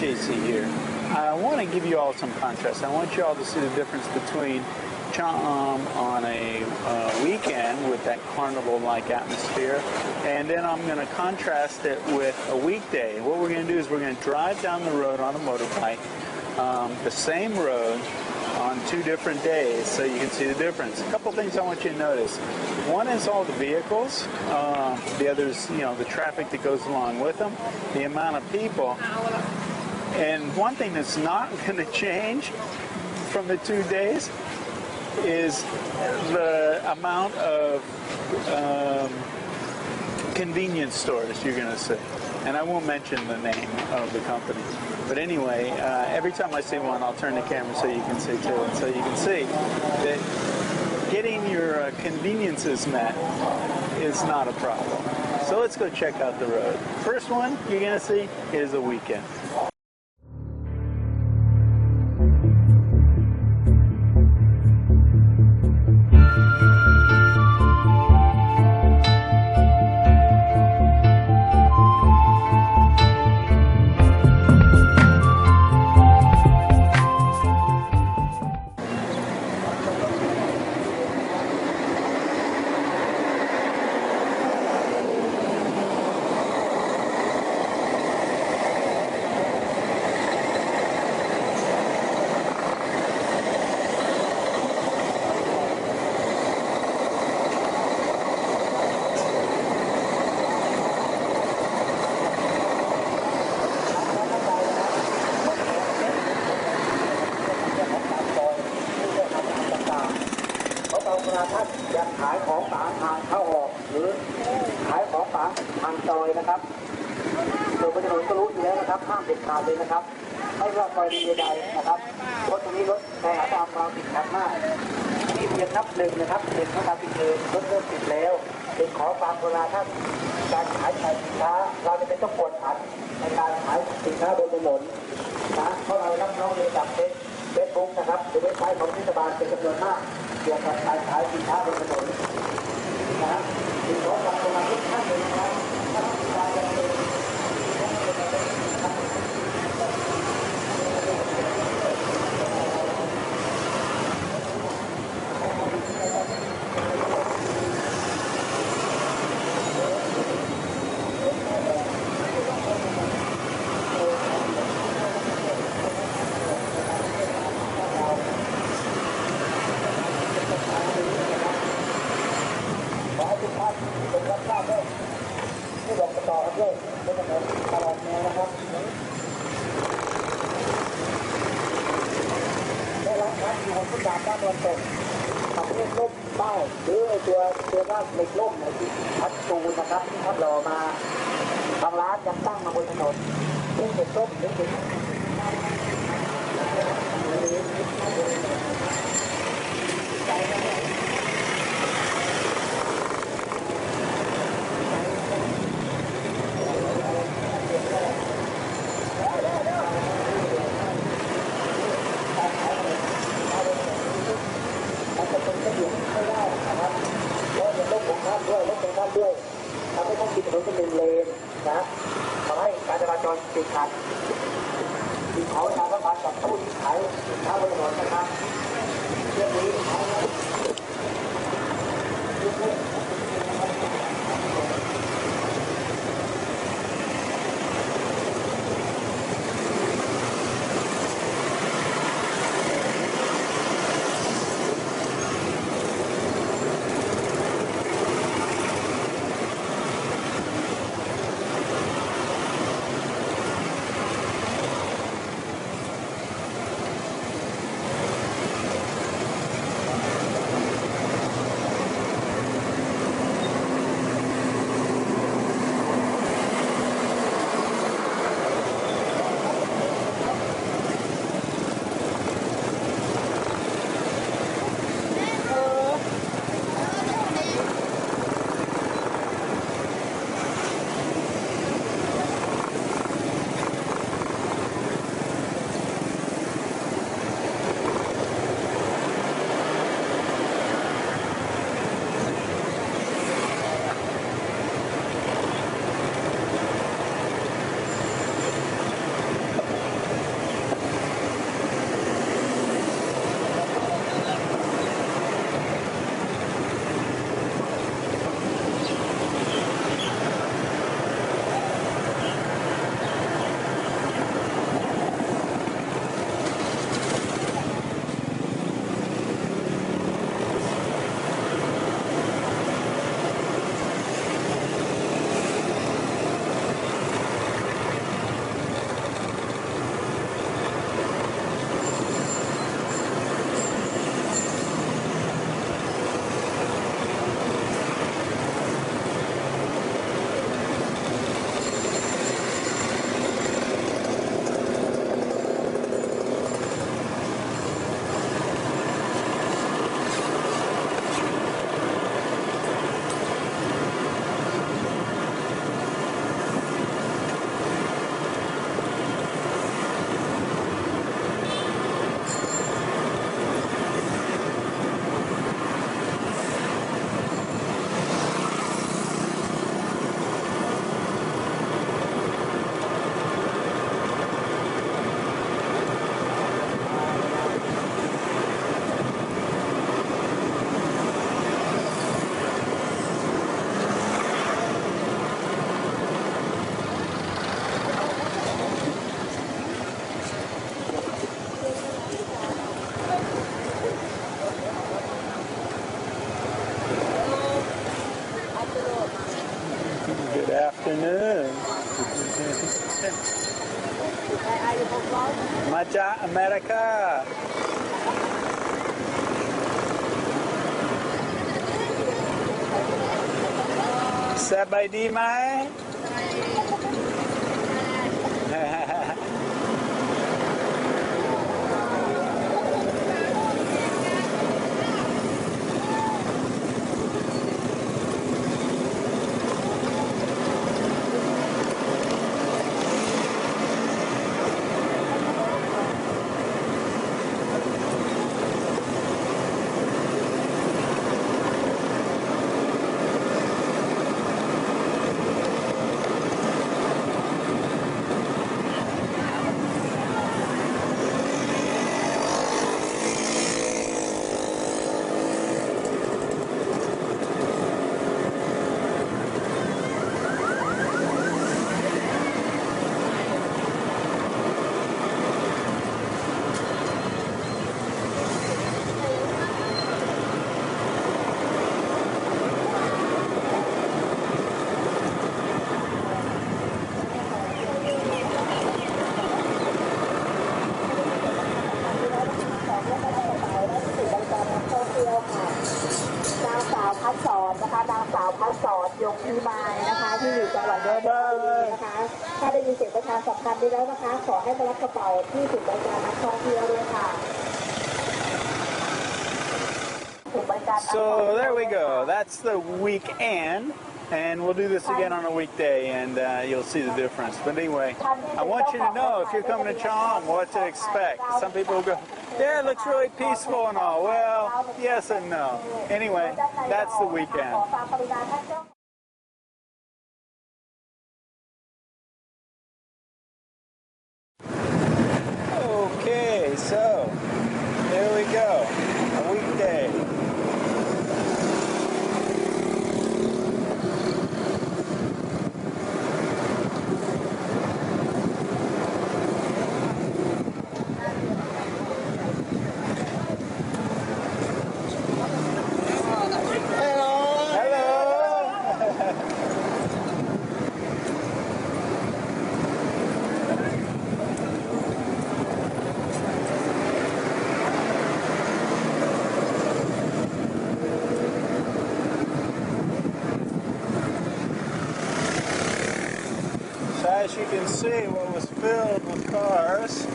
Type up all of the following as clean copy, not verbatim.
JC here. I want to give you all some contrast. I want you all to see the difference between Cham on a weekend with that carnival-like atmosphere, and then I'm going to contrast it with a weekday. What we're going to do is we're going to drive down the road on a motorbike, the same road, on 2 different days, so you can see the difference. A couple things I want you to notice. One is all the vehicles. The other is, the traffic that goes along with them, the amount of people. And one thing that's not going to change from the 2 days is the amount of convenience stores you're going to see. And I won't mention the name of the company. But anyway, every time I see one, I'll turn the camera so you can see too. And so you can see that getting your conveniences met is not a problem. So let's go check out the road. First one you're going to see is a weekend.อยากขายของฝางทางเข้าออกหรือขายของฝางทางซอยนะครับโดยบนถนนก็รู้อยู่แล้วนะครับห้ามเด็ดขาดเลยนะครับไม่ว่าซอยใดๆนะครับรถตรงนี้รถแต่ตามความติดขัดมากนี่เพียงนับหนึ่งนะครับเด็กของการติดเลยรถเริ่มติดแล้วเป็นขอความกรุณาท่านการขายสินค้าเราจะเป็นต้องกดขันในการขายสินค้าบนถนนนะเพราะเรารับน้องเรียนจากเฟซบุ๊กนะครับหรือเว็บไซต์ของเทศบาลเป็นจำนวนมากเกี่ยวกับการขายสินค้าบนถนนนะถึงขอความกรุณาทุกท่านเลยนะครับถ้าต้องการจะเป็นตัวด้านเหล็กล่มที่พัดปูนนะครับที่พัดรอมาทางร้านยังตั้งมาบนถนนซึ่งเป็นต้มหรือเป็นด้วยทำให้ต้องปิดถนนเป็นเลนนะทำให้การจราจรติดขัดที่เขาทำการกับผู้ที่ขายสินค้าบนถนนนะครับเรื่องนี้ จากอเมริกาสบายดีไหม ยงพิมายนะคะที่อยู่จังหวัดนนทบุรีนะคะถ้าได้ยินเสียงประชาสัมพันธ์นี้แล้วนะคะขอให้มารับกระเป๋าที่ศูนย์บริการนักท่องเที่ยวด้วยค่ะ So there we go. That's the weekend, and we'll do this again on a weekday, and you'll see the difference. But anyway, I want you to know if you're coming to Cham, what to expect. Some people will go, yeah, it looks really peaceful and all. Well, yes and no. Anyway, that's the weekend. Okay, so there we go, a weekday. As you can see, what was filled with cars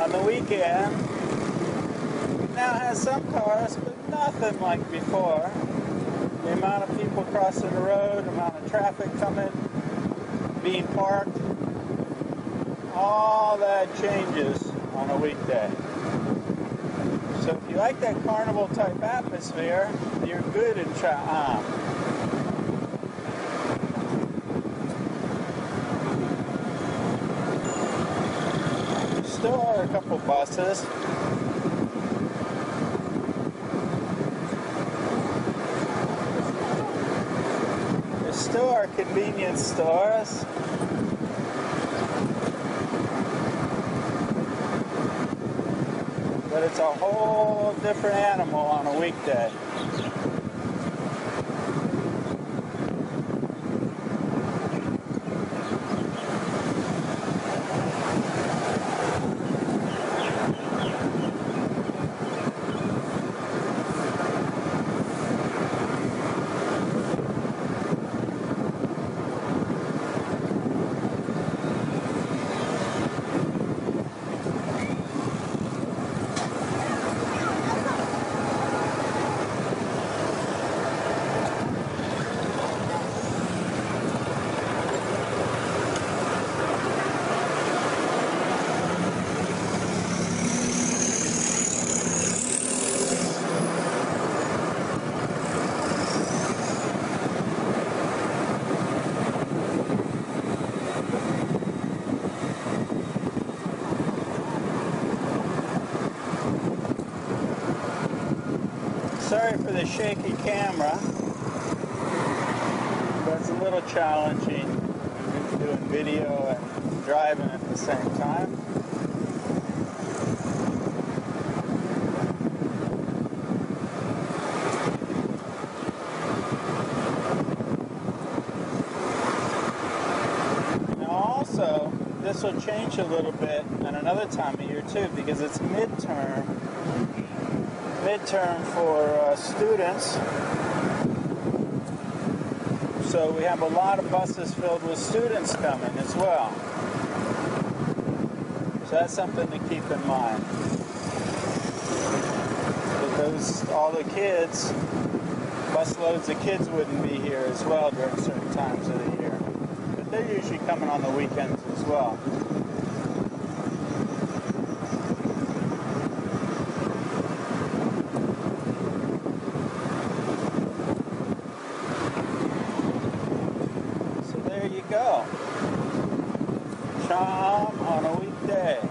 on the weekend now has some cars, but nothing like before. The amount of people crossing the road, the amount of traffic coming, being parked, all that changes on a weekday. So if you like that carnival type atmosphere, you're good in Cham. Still are a couple buses. There still are convenience stores. But it's a whole different animal on a weekday. Sorry for the shaky camera, but it's a little challenging doing video and driving at the same time. Now also, this this will change a little bit at another time of year too, because it's midterm for students. So we have a lot of buses filled with students coming as well. So that's something to keep in mind. Because all the kids, busloads of kids wouldn't be here as well during certain times of the year. But they're usually coming on the weekends as well. So there you go. Cham on a weekday.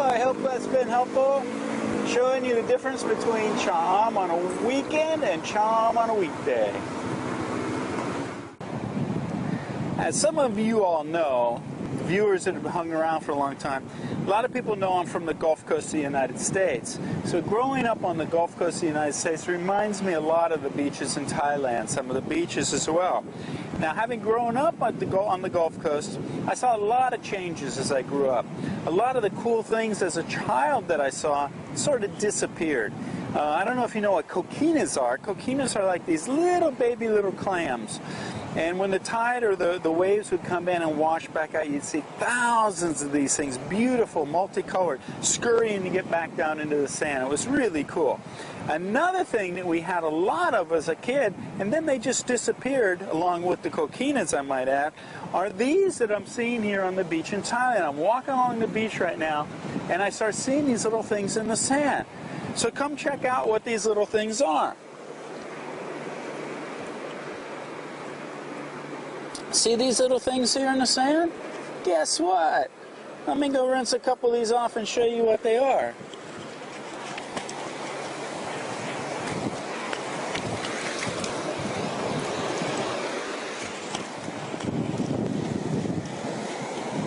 I hope that's been helpful, showing you the difference between Cham on a weekend and Cham on a weekday. As some of you all know, viewers that have hung around for a long time, a lot of people know I'm from the Gulf Coast of the United States. So growing up on the Gulf Coast of the United States reminds me a lot of the beaches in Thailand, some of the beaches as well. Now, having grown up on the Gulf Coast, I saw a lot of changes as I grew up. A lot of the cool things as a child that I saw sort of disappeared. I don't know if you know what coquinas are. Coquinas are like these little baby little clams. And when the tide or the waves would come in and wash back out, you'd see thousands of these things, beautiful, multicolored, scurrying to get back down into the sand. It was really cool. Another thing that we had a lot of as a kid, and then they just disappeared along with the coquinas, I might add, are these that I'm seeing here on the beach in Thailand. I'm walking along the beach right now, and I start seeing these little things in the sand. So come check out what these little things are. See these little things here in the sand? Guess what? Let me go rinse a couple of these off and show you what they are.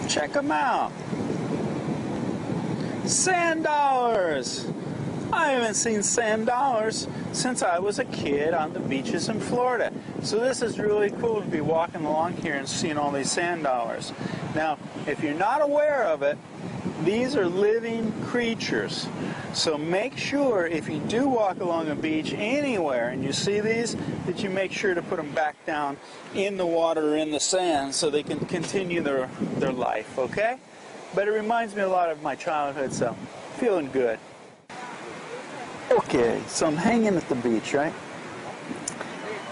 Check them out. Sand dollars. I haven't seen sand dollars since I was a kid on the beaches in Florida. So this is really cool to be walking along here and seeing all these sand dollars. Now, if you're not aware of it, these are living creatures. So make sure if you do walk along a beach anywhere and you see these, that you make sure to put them back down in the water or in the sand so they can continue their life, okay? But it reminds me a lot of my childhood, so feeling good. Okay, so I'm hanging at the beach, right?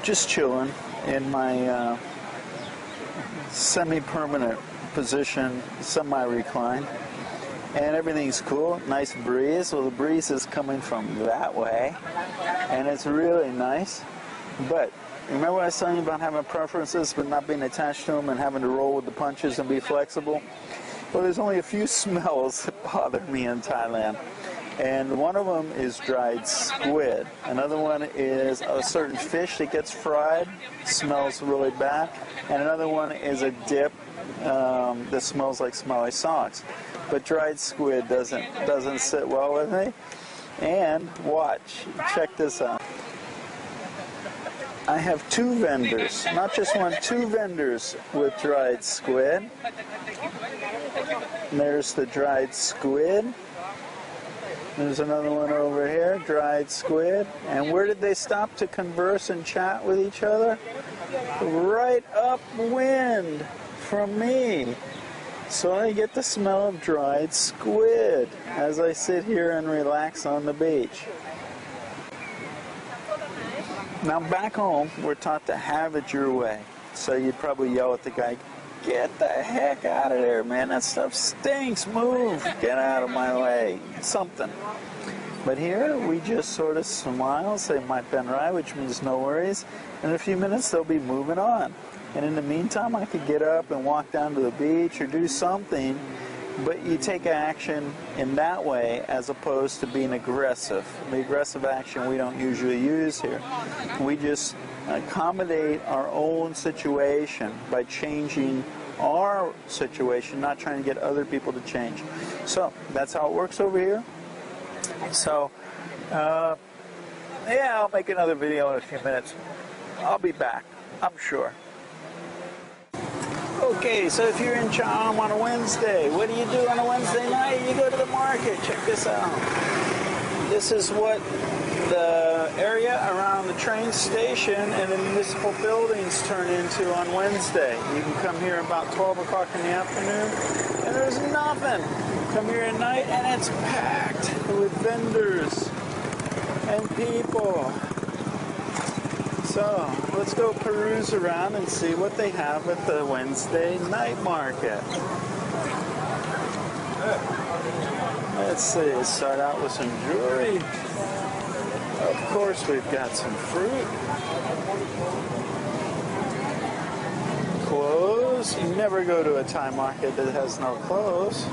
Just chilling in my semi-permanent position, semi-recline. And everything's cool, nice breeze. Well, the breeze is coming from that way, and it's really nice. But remember what I was telling you about having preferences but not being attached to them and having to roll with the punches and be flexible? Well, there's only a few smells that bother me in Thailand. And one of them is dried squid. Another one is a certain fish that gets fried, smells really bad. And another one is a dip that smells like smelly socks. But dried squid doesn't sit well with me. And watch, check this out. I have two vendors, not just one, two vendors with dried squid. And there's the dried squid. There's another one over here, dried squid. And where did they stop to converse and chat with each other? Right upwind from me. So I get the smell of dried squid as I sit here and relax on the beach. Now back home, we're taught to have it your way. So you'd probably yell at the guy, Get the heck out of there, man. That stuff stinks. Move. Get out of my way. Something. But here, we just sort of smile, say my pen right, which means no worries. In a few minutes, they'll be moving on. And in the meantime, I could get up and walk down to the beach or do something. But you take action in that way as opposed to being aggressive. The aggressive action we don't usually use here. We just accommodate our own situation by changing our situation, not trying to get other people to change. So that's how it works over here. So yeah, I'll make another video in a few minutes. I'll be back, I'm sure. Okay, so if you're in Cham on a Wednesday, what do you do on a Wednesday night? You go to the market. Check this out. This is what the area around the train station and the municipal buildings turn into on Wednesday. You can come here about 12 o'clock in the afternoon, and there's nothing. Come here at night, and it's packed with vendors and people. So, let's go peruse around and see what they have at the Wednesday night market. Let's see, let's start out with some jewelry. Of course, we've got some fruit. Clothes. You never go to a Thai market that has no clothes.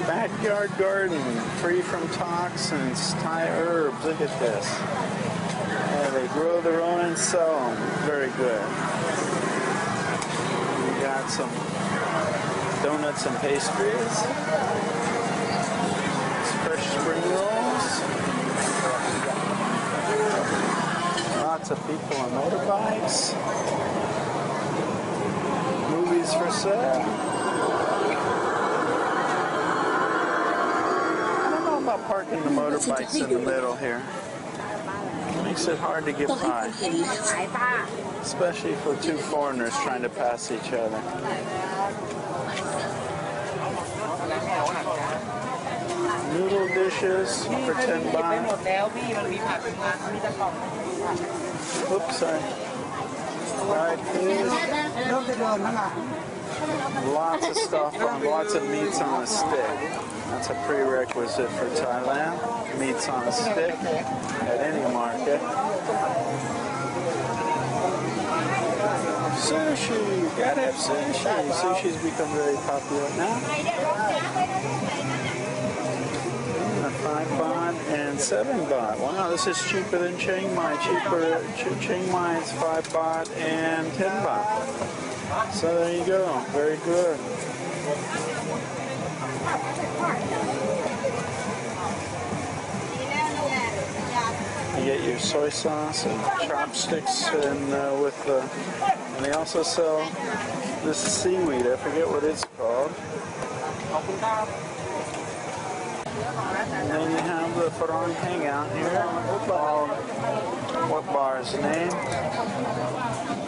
Backyard garden, free from toxins, Thai herbs. Look at this. Yeah, they grow their own and sell them. Very good. We got some donuts and pastries. Fresh spring rolls. Lots of people on motorbikes. Movies for sale. I don't know about parking the motorbikes in the middle here. It makes it hard to get by, especially for two foreigners trying to pass each other. Noodle dishes for 10 baht. Oops, sorry. Fried food. Lots of stuff on, lots of meats on a stick. That's a prerequisite for Thailand. Meats on a stick at any market. Sushi, gotta have sushi. Sushi's become very popular now. 5 baht and 7 baht. Wow, this is cheaper than Chiang Mai. Chiang Mai is 5 baht and 10 baht. So there you go. Very good. You get your soy sauce and chopsticks, and and they also sell this seaweed. I forget what it's called. And then you have the Farang hangout here. What bar is the name?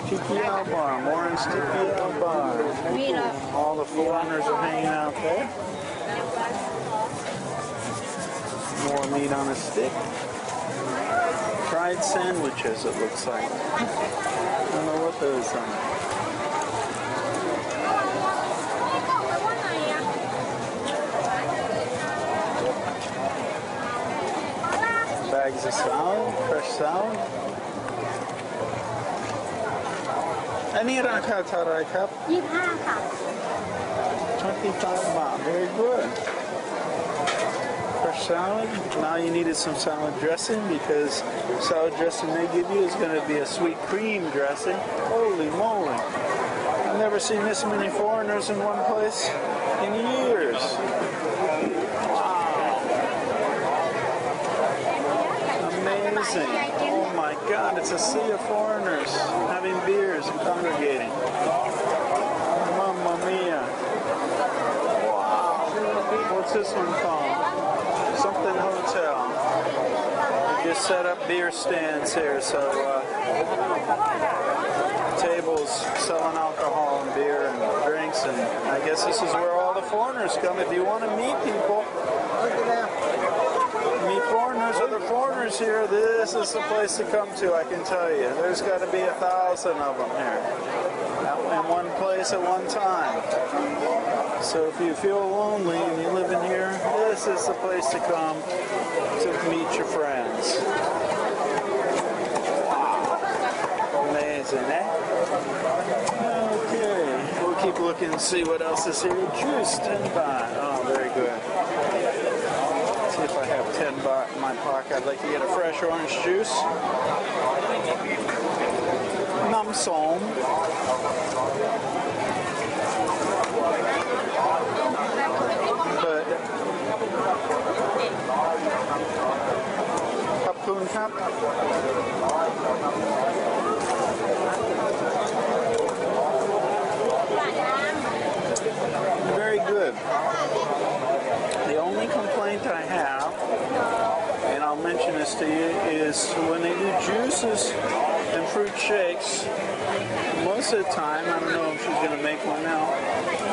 TPL bar, Moran's TPL bar. All the foreigners are hanging out there. More meat on a stick. Fried sandwiches, it looks like. I don't know what those are. Bags of salad, fresh salad. อันนี้ราคาเท่าไหร่ครับ 25 ค่ะ 25 baht, very good. Fresh salad. Now you needed some salad dressing because salad dressing they give you is going to be a sweet cream dressing. Holy moly. I've never seen this many foreigners in one place in years. Amazing. Oh my God, it's a sea of foreigners having beers and congregating. Mamma mia. Wow. What's this one called? Something Hotel. They just set up beer stands here, so tables selling alcohol and beer and drinks, and I guess this is where all the foreigners come. If you want to meet people, meet foreigners, of the foreigners here, this is the place to come to, I can tell you. There's got to be 1,000 of them here in one place at one time. So if you feel lonely and you live in here, this is the place to come to meet your friends. Amazing, eh? Okay, we'll keep looking and see what else is here. Juice, 10 baht. Oh, very good. Let's see if I have 10 baht in my pocket. I'd like to get a fresh orange juice. Nam som. But Kapun Kap. Very good. The only complaint I have, and I'll mention this to you, is when they do juices and fruit shakes, most of the time, I don't know if she's going to make one now,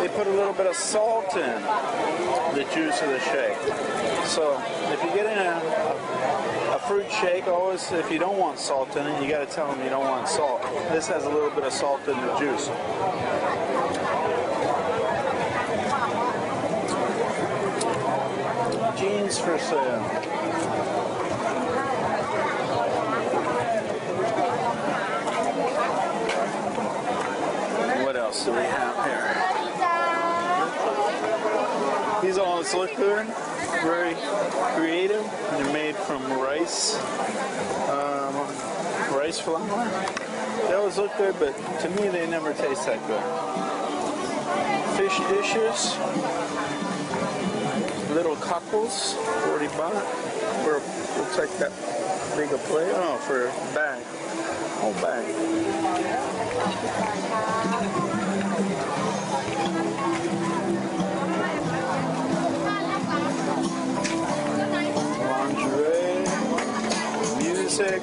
they put a little bit of salt in the juice of the shake. So if you're getting a fruit shake, always, if you don't want salt in it, you got to tell them you don't want salt. This has a little bit of salt in the juice. Jeans for sale. What else do we have here? These all look good, very creative. They're made from rice, rice flour. They always look good, but to me they never taste that good. Fish dishes. Little cockles, 40 baht. For looks like that big a plate. Oh, for a bag. Whole bag. Lingerie, music.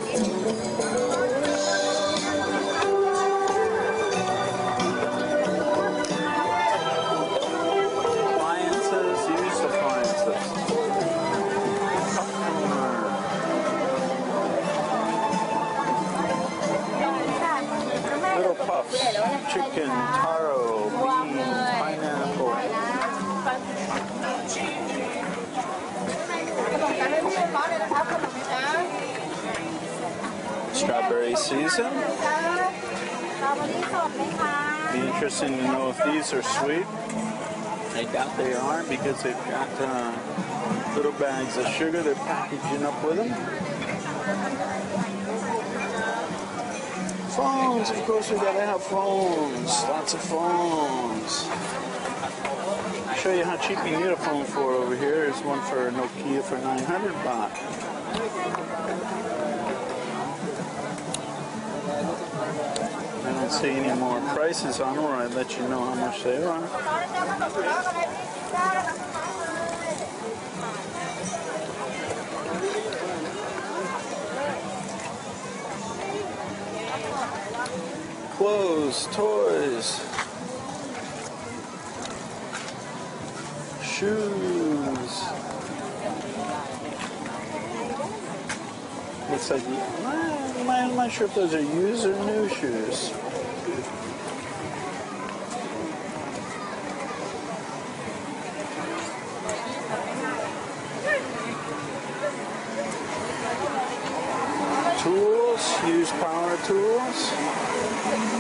Chicken, taro, beans, pineapple. Strawberry season. Be interesting to know if these are sweet. I doubt they aren't because they've got little bags of sugar they're packaging up with them. Phones, of course we gotta have phones. Lots of phones. I'll show you how cheap you can get a phone for over here. There's one for Nokia for 900 baht. I don't see any more prices on them, or I'd let you know how much they are. Clothes, toys, shoes. Looks like, I'm not sure if those are used or new shoes. Tools, used power tools.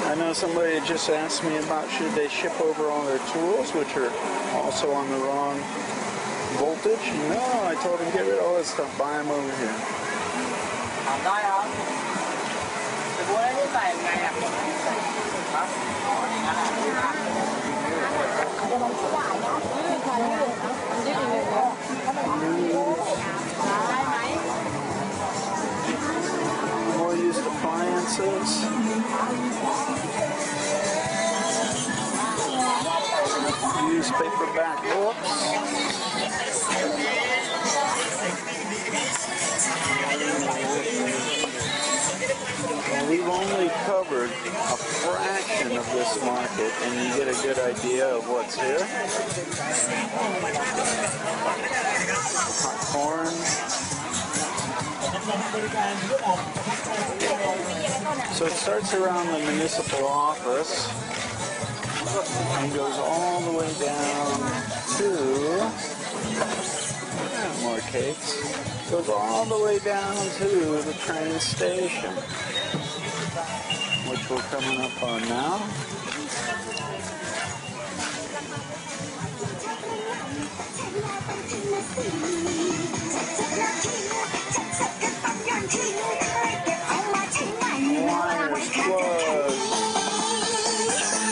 I know somebody just asked me about should they ship over all their tools, which are also on the wrong voltage. No, I told them get rid of all this stuff, buy them over here. More used appliances. Used paperback books. Well, we've only covered a fraction of this market, and you get a good idea of what's here. Popcorn. So it starts around the municipal office and goes all the way down to, more cakes, goes all the way down to the train station, which we're coming up on now. Wires, plugs,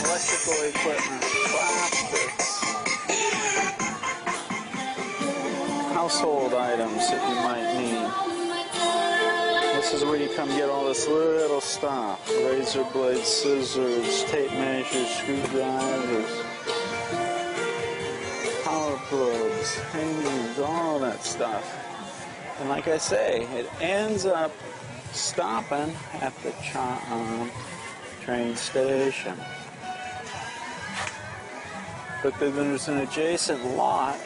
electrical equipment, plastics, household items that you might need. This is where you come get all this little stuff. Razor blades, scissors, tape measures, screwdrivers, power plugs, hangers, all that stuff. And like I say, it ends up stopping at the Cham train station. But then there's an adjacent lot,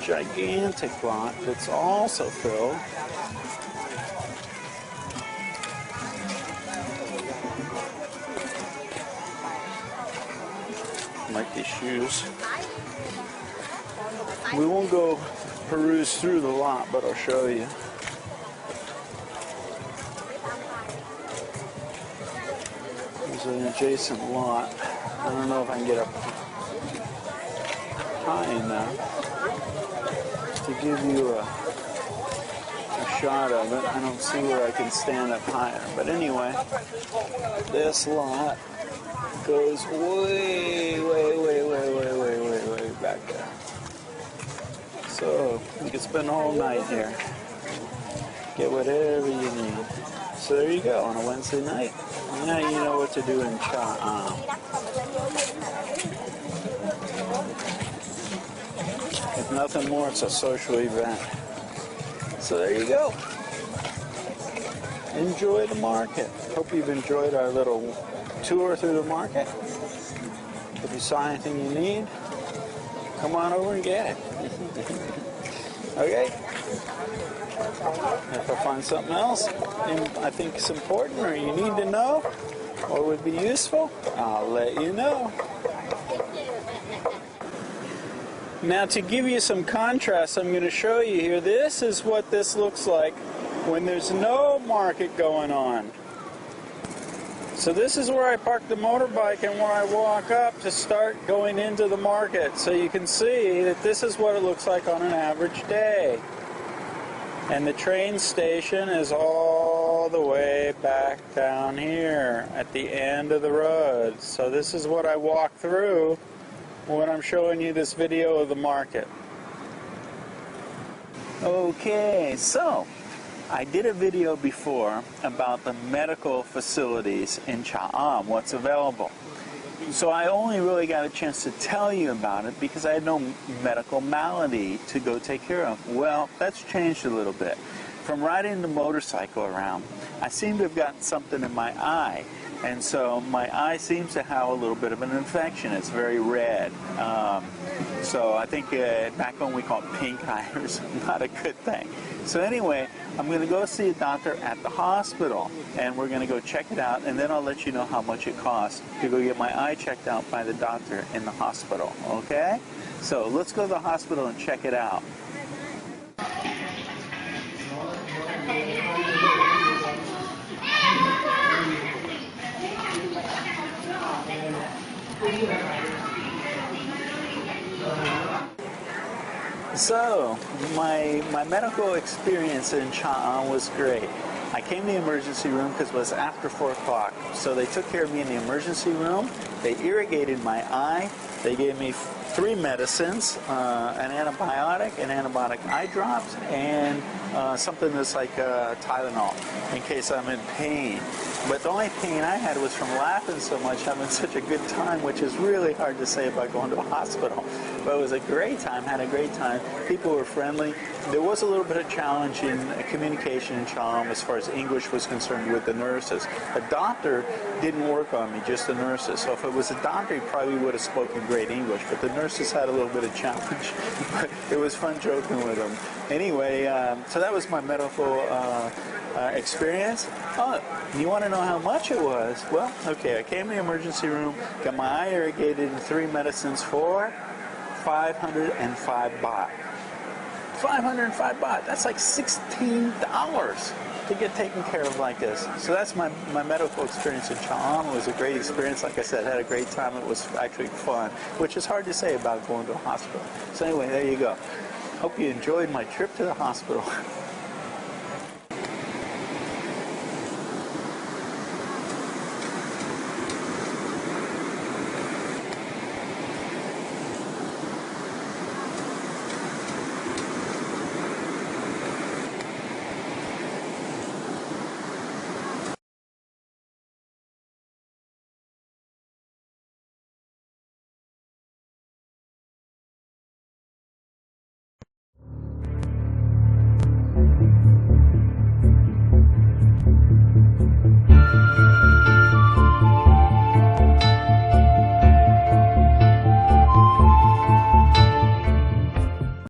gigantic lot, that's also filled. Like these shoes. We won't go peruse through the lot, but I'll show you. There's an adjacent lot. I don't know if I can get up high enough to give you a shot of it. I don't see where I can stand up higher. But anyway, this lot goes way back there. So you can spend the whole night here. Get whatever you need. So there you go on a Wednesday night. Now you know what to do in Cham. If nothing more, it's a social event. So there you go. Enjoy the market. Hope you've enjoyed our little tour through the market. If you saw anything you need, come on over and get it. Okay? If I find something else I think is important or you need to know or would be useful, I'll let you know. Now to give you some contrast, I'm going to show you here. This is what this looks like when there's no market going on. So this is where I park the motorbike and where I walk up to start going into the market. So you can see that this is what it looks like on an average day. And the train station is all the way back down here at the end of the road. So this is what I walk through when I'm showing you this video of the market. Okay, so I did a video before about the medical facilities in Cham, what's available. So I only really got a chance to tell you about it because I had no medical malady to go take care of. Well, that's changed a little bit. From riding the motorcycle around, I seem to have gotten something in my eye. And so my eye seems to have a little bit of an infection. It's very red. So I think back when we called it pink eye, it's not a good thing. So anyway, I'm going to go see a doctor at the hospital, and we're going to go check it out, and then I'll let you know how much it costs to go get my eye checked out by the doctor in the hospital, okay? So let's go to the hospital and check it out. So, my medical experience in Cham was great. I came to the emergency room because it was after 4 o'clock. So they took care of me in the emergency room. They irrigated my eye. They gave me 3 medicines, an antibiotic, an antibiotic eye drops, and something that's like Tylenol in case I'm in pain. But the only pain I had was from laughing so much, having such a good time, which is really hard to say about going to a hospital. But it was a great time, had a great time. People were friendly. There was a little bit of challenge in communication in Cham as far as English was concerned with the nurses. A doctor didn't work on me, just the nurses. So if it was a doctor, he probably would have spoken great English. But the nurses had a little bit of challenge. But it was fun joking with them. Anyway, so that was my medical experience? Oh, you want to know how much it was? Well, okay, I came to the emergency room, got my eye irrigated and 3 medicines for 505 baht. 505 baht, that's like $16 to get taken care of like this. So that's my medical experience in Cham. It was a great experience. Like I said, I had a great time. It was actually fun, which is hard to say about going to a hospital. So anyway, there you go. Hope you enjoyed my trip to the hospital.